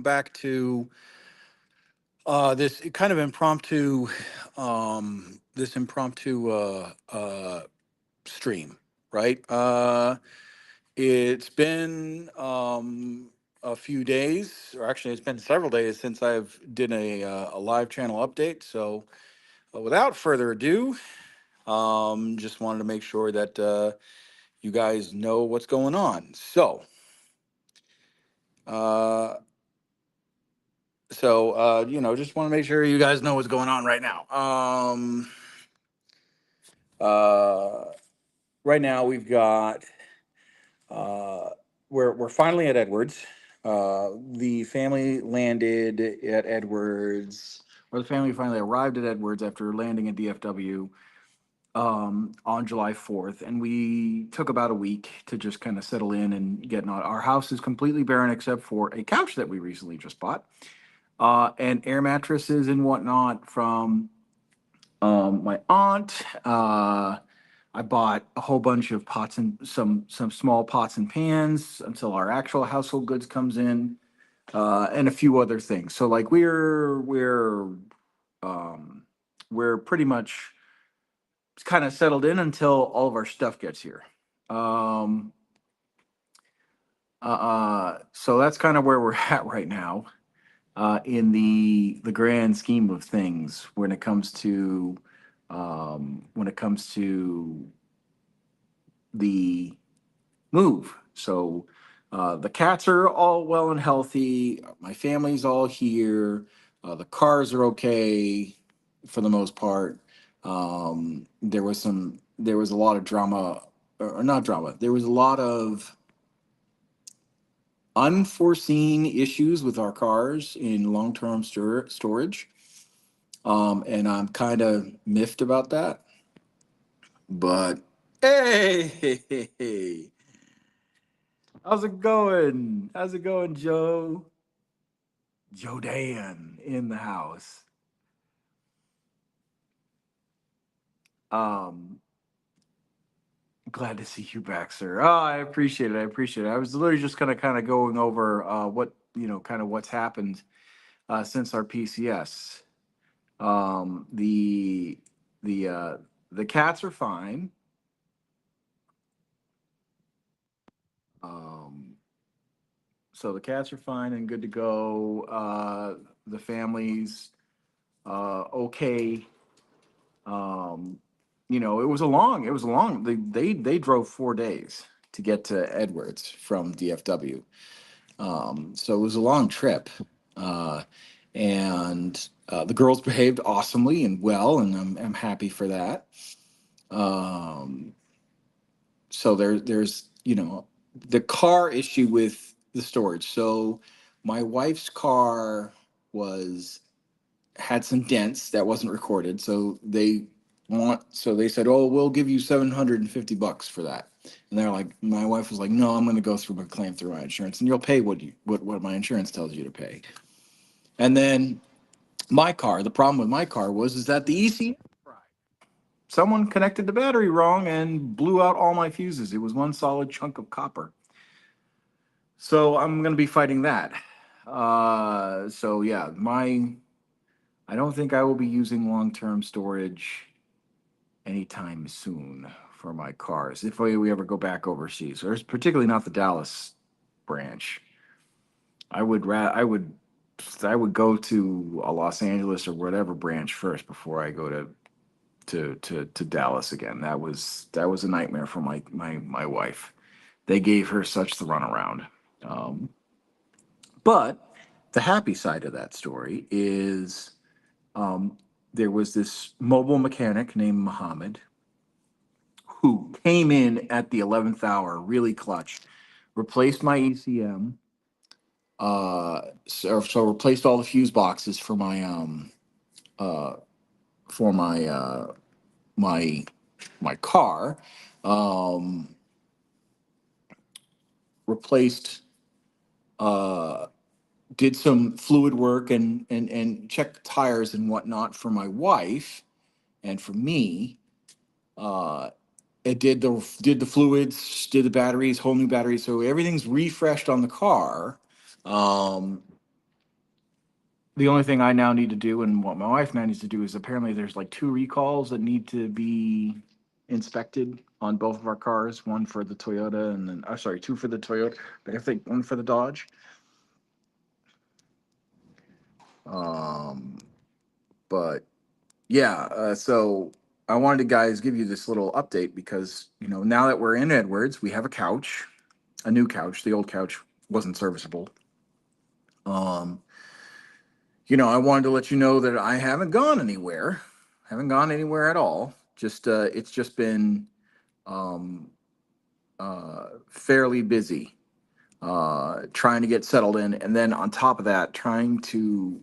back to this kind of impromptu, stream, right? It's been a few days, or actually, it's been several days since I've did a live channel update. So, without further ado, just wanted to make sure that you guys know what's going on. Uh, just want to make sure you guys know what's going on right now. Uh, right now we've got uh, we're finally at Edwards. The family landed at Edwards, or the family finally arrived at Edwards after landing at DFW on July 4th, and we took about a week to just kind of settle in and get on. Our house is completely barren except for a couch that we recently just bought, and air mattresses and whatnot from my aunt. I bought a whole bunch of pots and some small pots and pans until our actual household goods comes in, and a few other things. So like um, we're pretty much kind of settled in until all of our stuff gets here. Um, so that's kind of where we're at right now, in the grand scheme of things when it comes to the move. So the cats are all well and healthy. My family's all here. The cars are okay for the most part. There was a lot of drama, or not drama. There was a lot of unforeseen issues with our cars in long-term storage. And I'm kind of miffed about that. But hey, how's it going? How's it going, Joe? Joe Dan in the house. Um, Glad to see you back, sir. Oh, I appreciate it. I appreciate it. I was literally just kind of going over what kind of what's happened since our PCS. Um, the the uh, the cats are fine. Um, so the cats are fine and good to go. The family's okay. Um, it was a long. They drove 4 days to get to Edwards from DFW. So it was a long trip, uh, and the girls behaved awesomely and well, and I'm happy for that. Um, so there's the car issue with the storage. So my wife's car was had some dents that wasn't recorded. So they said, "Oh, we'll give you $750 for that." And they're like, my wife was like, "No, I'm going to go through my claim through my insurance, and you'll pay what my insurance tells you to pay." And then the problem with my car was is that the EC, someone connected the battery wrong and blew out all my fuses. It was one solid chunk of copper. So I'm going to be fighting that. So yeah, my I don't think I will be using long-term storage anytime soon for my cars if we ever go back overseas, or particularly not the Dallas branch. I would go to a Los Angeles or whatever branch first before I go to Dallas again. That was a nightmare for my wife. They gave her such the runaround. Um, but the happy side of that story is, um, there was this mobile mechanic named Muhammad who came in at the 11th hour, really clutch, replaced my ECM, so replaced all the fuse boxes uh, for my my car, um, replaced uh, did some fluid work and checked tires and whatnot for my wife and for me. Uh, it did the fluids, did the batteries, whole new batteries, so everything's refreshed on the car. Um, The only thing I now need to do, and what my wife now needs to do, is apparently there's like two recalls that need to be inspected on both of our cars. One for the Toyota, and then sorry, two for the Toyota. I think one for the Dodge. Um, but yeah, so I wanted to guys give you this little update because now that we're in Edwards, we have a couch, a new couch. The old couch wasn't serviceable. Um, I wanted to let you know that I haven't gone anywhere at all. Just it's just been um, fairly busy trying to get settled in, and then on top of that, trying to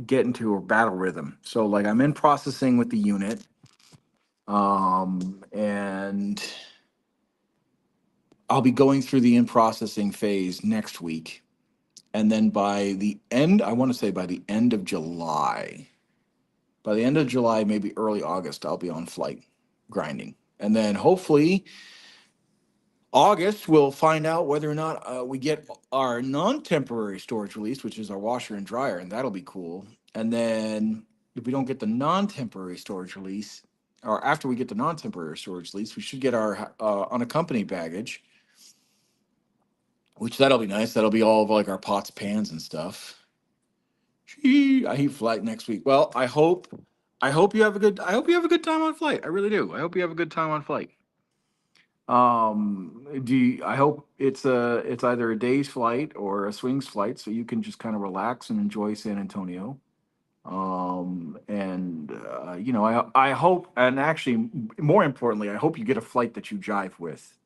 get into a battle rhythm. So like I'm in processing with the unit, and I'll be going through the in processing phase next week, and then by the end, I want to say by the end of July. By the end of July, maybe early August, I'll be on flight grinding. And then hopefully August, we'll find out whether or not we get our non-temporary storage release, which is our washer and dryer, and that'll be cool. And then if we don't get the non-temporary storage release, or after we get the non-temporary storage release, we should get our unaccompanied baggage, which that'll be nice. That'll be all of like our pots, pans, and stuff. Gee, I hate flight next week. Well, I hope you have a good time on flight. I really do. I hope you have a good time on flight. I hope it's either a day's flight or a swings flight, so you can just kind of relax and enjoy San Antonio. And I hope, and actually, more importantly, I hope you get a flight that you jive with.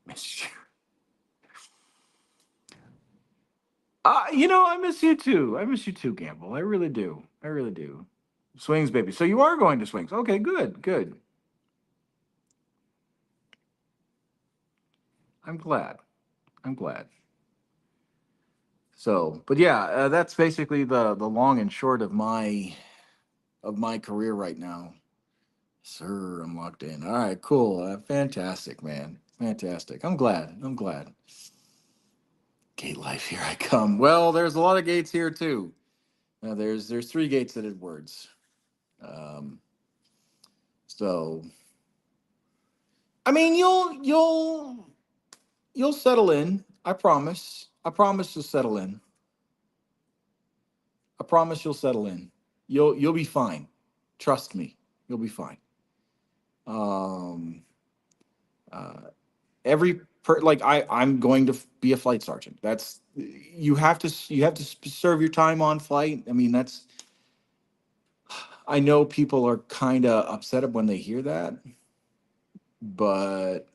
I miss you too. I miss you too, Gamble. I really do. I really do. Swings, baby. So you are going to swings. Okay, good, good. I'm glad. I'm glad. So, but yeah, that's basically the long and short of my career right now. Sir, I'm locked in. All right, cool. Fantastic, man. Fantastic. I'm glad. I'm glad. Gate life, here I come. Well, there's a lot of gates here too. There's three gates at Edwards. Um, so I mean, you'll settle in. I promise. I promise you'll settle in. I promise you'll settle in. You'll be fine. Trust me. You'll be fine. Um, uh, like I'm going to be a flight sergeant. That's you have to serve your time on flight. I mean, that's I know people are kind of upset when they hear that, but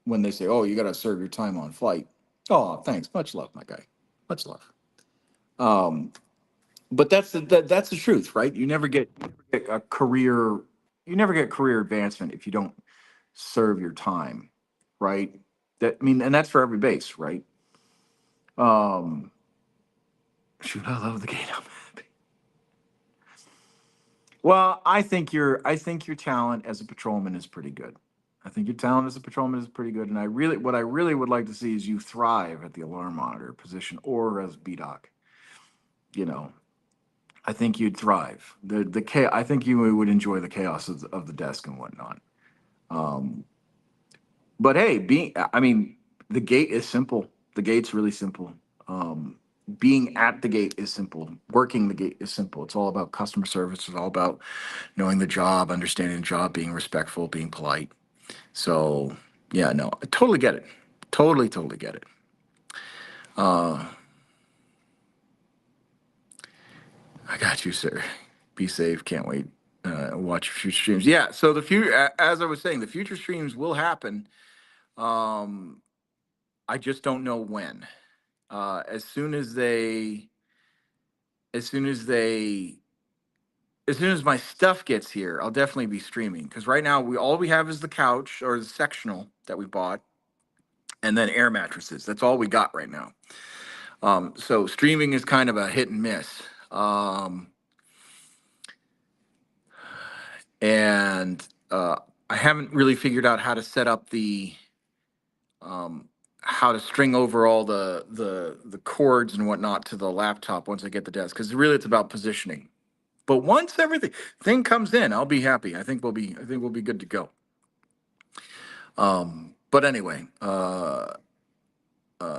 when they say, "Oh, you got to serve your time on flight," oh, thanks, much love, my guy, much love. Um, but that's the truth, right? You never get career advancement if you don't serve your time, right? And that's for every base, right? Um, shoot, I love the game. Well, I think your talent as a patrolman is pretty good. I think your talent as a patrolman is pretty good, and what I really would like to see is you thrive at the alarm monitor position or as BDOC. You know, I think you'd thrive. I think you would enjoy the chaos of the desk and whatnot. Um, but hey, I mean, the gate is simple. The gate's really simple. Um, Being at the gate is simple. Working the gate is simple. It's all about customer service. It's all about knowing the job, understanding the job, being respectful, being polite. So yeah, no, I totally get it. Totally, totally get it. Uh, I got you, sir. Be safe. Can't wait. Watch future streams. Yeah. So as I was saying, the future streams will happen. Um, I just don't know when. As soon as they, as soon as they, as soon as my stuff gets here, I'll definitely be streaming. Because right now all we have is the couch or the sectional that we bought, and then air mattresses. That's all we got right now. So streaming is kind of a hit and miss. And I haven't really figured out how to set up um, how to string over all the cords and whatnot to the laptop once I get the desk, because really it's about positioning. But once everything thing comes in, I'll be happy. I think we'll be good to go. But anyway,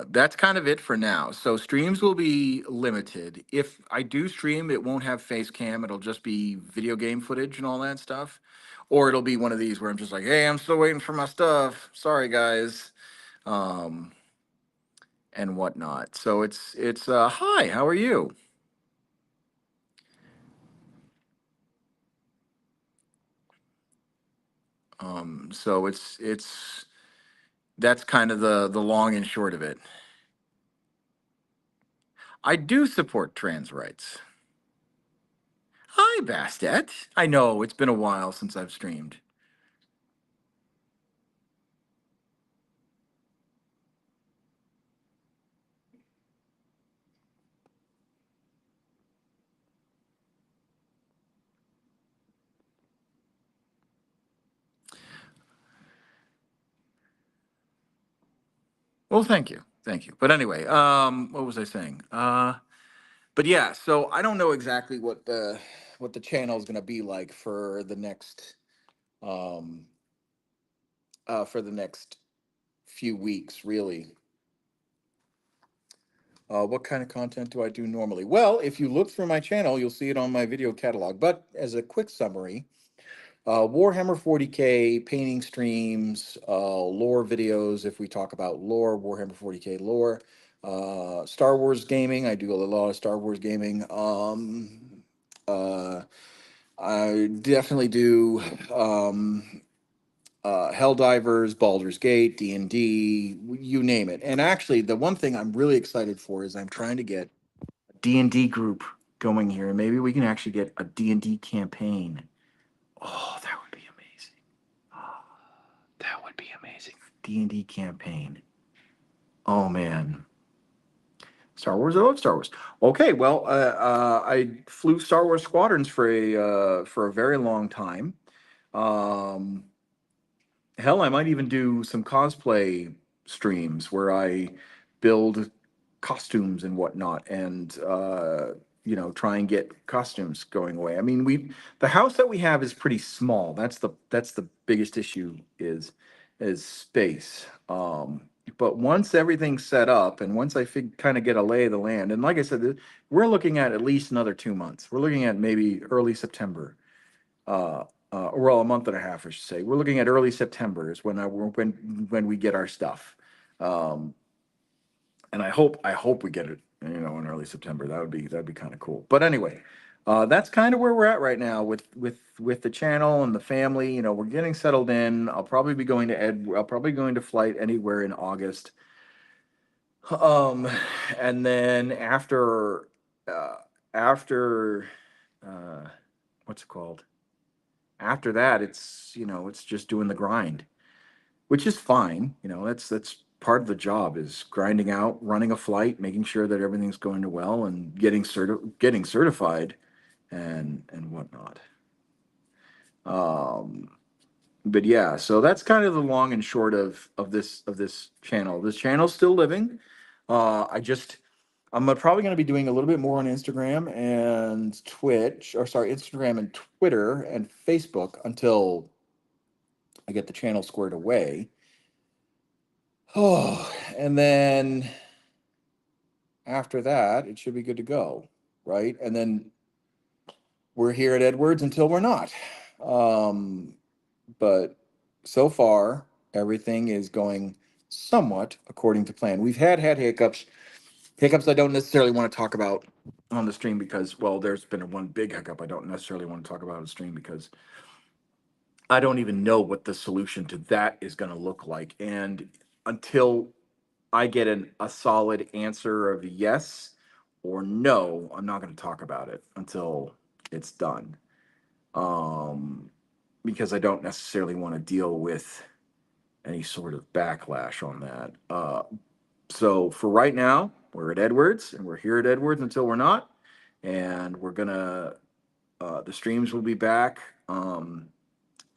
that's kind of it for now. So streams will be limited. If I do stream, it won't have face cam. It'll just be video game footage and all that stuff. Or it'll be one of these where I'm just like, hey, I'm still waiting for my stuff. Sorry, guys. Um, and whatnot. So it's hi, how are you? So it's that's kind of the long and short of it. I do support trans rights. Hi, Bastet. I know it's been a while since I've streamed. Well, thank you. Thank you. But anyway, what was I saying? But yeah, so I don't know exactly what the channel is going to be like um for the next few weeks, really. What kind of content do I do normally? Well, if you look through my channel, you'll see it on my video catalog. But as a quick summary, Warhammer 40K painting streams, lore videos. If we talk about lore, Warhammer 40K lore, Star Wars gaming. I do a lot of Star Wars gaming. Uh, I definitely do Helldivers, Baldur's Gate, D&D, you name it. And actually, the one thing I'm really excited for is I'm trying to get a D&D group going here. Maybe we can actually get a D&D campaign. Oh, that would be amazing. Oh, that would be amazing. D&D campaign. Oh man. Star Wars. I love Star Wars. Okay, well, I flew Star Wars squadrons for a very long time. Um, Hell, I might even do some cosplay streams where I build costumes and whatnot, and try and get costumes going away. I mean, the house that we have is pretty small. That's the biggest issue is space. But once everything's set up, and once I kind of get a lay of the land, and like I said, we're looking at least another 2 months. We're looking at maybe early September, well, a month and a half, I should say. We're looking at early September is when we get our stuff, um, and I hope we get it, in early September. That'd be kind of cool. But anyway, that's kind of where we're at right now with the channel and the family. We're getting settled in. I'll probably going to Flight Anywhere in August, um, and then uh, after uh, what's it called? After that, it's just doing the grind, which is fine. That's part of the job is grinding out, running a flight, making sure that everything's going well, and getting certified, and whatnot. Um, but yeah, so that's kind of the long and short of this channel. This channel's still living. I'm probably going to be doing a little bit more on Instagram and Twitch, or sorry, Instagram and Twitter and Facebook until I get the channel squared away. Oh, and then after that, it should be good to go, right? And then we're here at Edwards until we're not. Um, but so far, everything is going somewhat according to plan. We've had hiccups I don't necessarily want to talk about on the stream because, well, there's been one big hiccup I don't necessarily want to talk about on the stream because I don't even know what the solution to that is going to look like. And until I get a solid answer of yes or no, I'm not going to talk about it until it's done. Um, because I don't necessarily want to deal with any sort of backlash on that. So for right now, we're at Edwards and we're here at Edwards until we're not. And we're gonna, the streams will be back.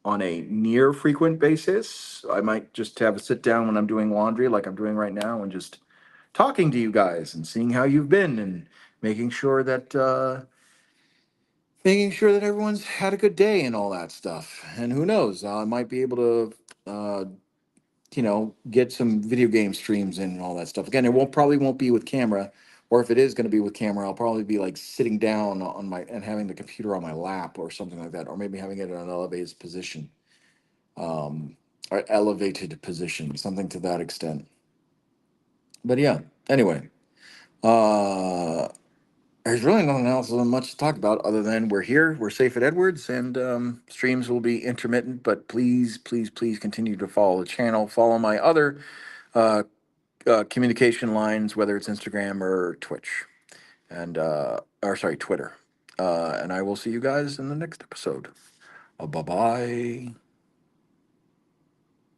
on a near frequent basis. I might just have a sit down when I'm doing laundry, like I'm doing right now, and just talking to you guys and seeing how you've been and making sure that everyone's had a good day and all that stuff. And who knows, I might be able to get some video game streams in and all that stuff. Again, it won't be with camera, or if it is going to be with camera, I'll probably be like sitting down on my and having the computer on my lap or something like that, or maybe having it in an elevated position, um, or elevated position, something to that extent. But yeah, anyway, uh, there's really nothing else much to talk about other than we're here, we're safe at Edwards, and streams will be intermittent. But please, please, please continue to follow the channel, follow my other uh, communication lines, whether it's Instagram or Twitch, and or sorry, Twitter. And I will see you guys in the next episode. Bye bye.